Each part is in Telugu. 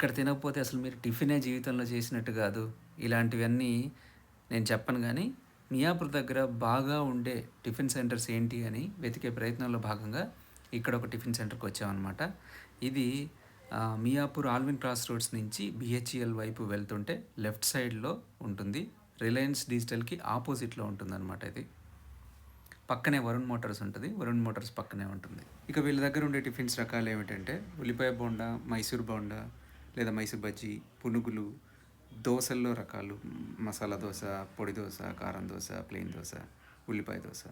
ఇక్కడ తినకపోతే అసలు మీరు టిఫినే జీవితంలో చేసినట్టు కాదు. ఇలాంటివన్నీ నేను చెప్పను గానీ, మియాపూర్ దగ్గర బాగా ఉండే టిఫిన్ సెంటర్స్ ఏంటి అని వెతికే ప్రయత్నంలో భాగంగా ఇక్కడ ఒక టిఫిన్ సెంటర్‌కొచ్చామనమాట. ఇది మియాపూర్ ఆల్విన్ క్రాస్ రోడ్స్ నుంచి బీహెచ్‌ఈఎల్ వైపు వెళ్తుంటే లెఫ్ట్ సైడ్‌లో ఉంటుంది. రిలయన్స్ డిజిటల్‌కి ఆపోజిట్‌లో ఉంటుందనమాట ఇది. పక్కనే వరుణ్ మోటార్స్ ఉంటది. వరుణ్ మోటార్స్ పక్కనే ఉంటుంది. ఇక వీళ్ళ దగ్గర ఉండే టిఫిన్స్ రకాలేమిటంటే ఉల్లిపాయ బోండా, మైసూర్ బోండా లేదా మైసూర్ బజ్జీ, పునుగులు, దోసల్లో రకాలు మసాలా దోస, పొడి దోస, కారం దోస, ప్లెయిన్ దోస, ఉల్లిపాయ దోస,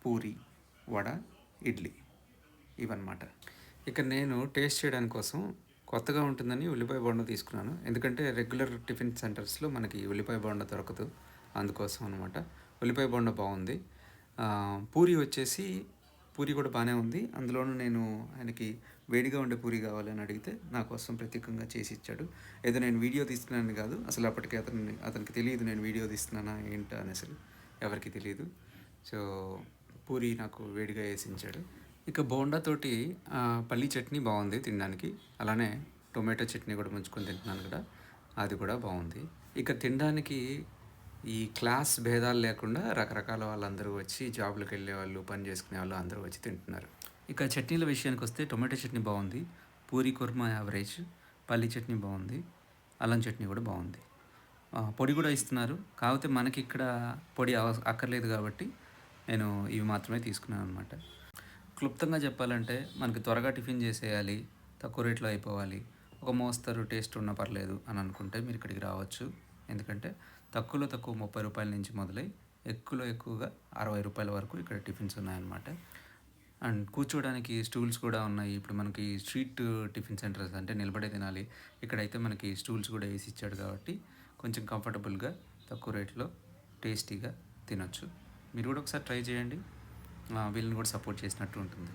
పూరి, వడ, ఇడ్లీ ఇవన్నమాట. ఇక నేను టేస్ట్ చేయడానికి కోసం కొత్తగా ఉంటుందని ఉల్లిపాయ బోండా తీసుకున్నాను. ఎందుకంటే రెగ్యులర్ టిఫిన్ సెంటర్స్‌లో మనకి ఉల్లిపాయ బోండా దొరకదు. అందుకోసం అనమాట. ఉల్లిపాయ బోండా బావుంది. పూరి వచ్చేసి పూరి కూడా బానే ఉంది. అందులోనూ నేను ఆయనకి వేడిగా ఉండే పూరి కావాలని అడిగితే నా కోసం ప్రత్యేకంగా చేసి ఇచ్చాడు. ఏదో నేను వీడియో తీస్తున్నానని కాదు. అసలు అప్పటికి అతనికి తెలీదు నేను వీడియో తీస్తున్నానా ఏంటా అని అసలు ఎవరికీ తెలీదు. సో, పూరి నాకు వేడిగా ఏసించాడు. ఇక బోండాతోటి పల్లీ చట్నీ బావుంది తినడానికి. అలానే టొమాటో చట్నీ కూడా ముంచుకొని తింటున్నాను కూడా. అది కూడా బావుంది. ఇక తినడానికి ఈ క్లాస్ భేదాలు లేకుండా రకరకాల వాళ్ళందరూ వచ్చి జాబ్‌లకెళ్ళేవాళ్ళు, పని చేసుకునేవాళ్ళు అందరూ వచ్చి తింటున్నారు. ఇక చట్నీల విషయానికొస్తే టొమాటో చట్నీ బావుంది. పూరి కుర్మా యావరేజ్. పల్లీ చట్నీ బావుంది. అల్లం చట్నీ కూడా బావుంది. పొడి కూడా ఇస్తున్నారు. కాకపోతే మనకిక్కడ పొడి అక్కర్లేదు కాబట్టి నేను ఇవి మాత్రమే తీసుకున్నాననమాట. క్లుప్తంగా చెప్పాలంటే మనకి త్వరగా టిఫిన్ చేసేయాలి, తక్కువ రేట్‌లో అయిపోవాలి, ఒక మోస్తరు టేస్ట్ ఉన్నా పర్లేదు అని అనుకుంటే మీరు ఇక్కడికి రావచ్చు. ఎందుకంటే తక్కువలో తక్కువ రూ. 30 నుంచి మొదలై ఎక్కువలో ఎక్కువగా రూ. 60 వరకు ఇక్కడ టిఫిన్స్ ఉన్నాయన్నమాట. అండ్ కూర్చోవడానికి స్టూల్స్ కూడా ఉన్నాయి. ఇప్పుడు మనకి స్ట్రీట్ టిఫిన్ సెంటర్స్ అంటే నిలబడే తినాలి. ఇక్కడైతే మనకి స్టూల్స్ కూడా ఏసి ఇచ్చాడు కాబట్టి కొంచెం కంఫర్టబుల్‌గా తక్కువ రేట్‌లో టేస్టీగా తినొచ్చు. మీరు కూడా ఒకసారి ట్రై చేయండి. వీళ్ళని కూడా సపోర్ట్ చేసినట్టు ఉంటుంది.